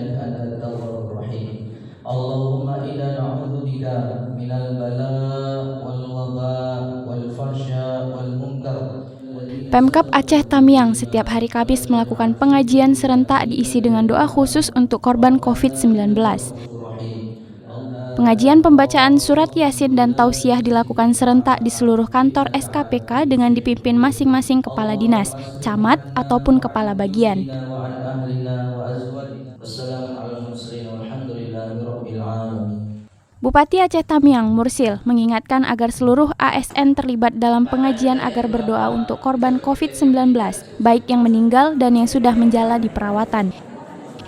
إنك أنت التواب الرحيم اللهم إنا نعوذ بك من البلاء والوباء والفحشاء والمنكر. Pemkab Aceh Tamiang setiap hari Kamis melakukan pengajian serentak diisi dengan doa khusus untuk korban COVID-19. Pengajian pembacaan surat Yasin dan tausiah dilakukan serentak di seluruh kantor SKPK dengan dipimpin masing-masing kepala dinas, camat, ataupun kepala bagian. Bupati Aceh Tamiang, Mursil, mengingatkan agar seluruh ASN terlibat dalam pengajian agar berdoa untuk korban COVID-19, baik yang meninggal dan yang sudah menjalani perawatan.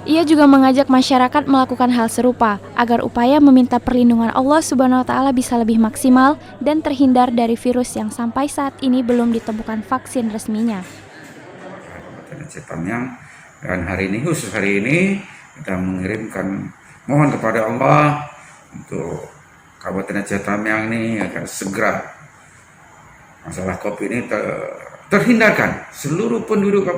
Ia juga mengajak masyarakat melakukan hal serupa, agar upaya meminta perlindungan Allah Subhanahu wa Ta'ala bisa lebih maksimal dan terhindar dari virus yang sampai saat ini belum ditemukan vaksin resminya. Aceh Tamiang, dan khusus hari ini kita mengirimkan mohon kepada Allah untuk Kabupaten Aceh Tamiang ini agar segera masalah COVID ini terhindarkan. Seluruh penduduk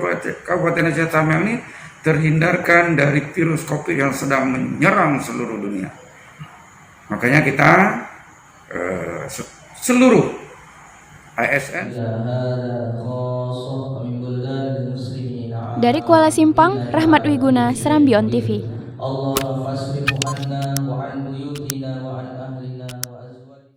Kabupaten Aceh Tamiang ini terhindarkan dari virus COVID yang sedang menyerang seluruh dunia. Makanya kita seluruh ASN. Dari Kuala Simpang, Rahmat Wiguna, Serambi On TV.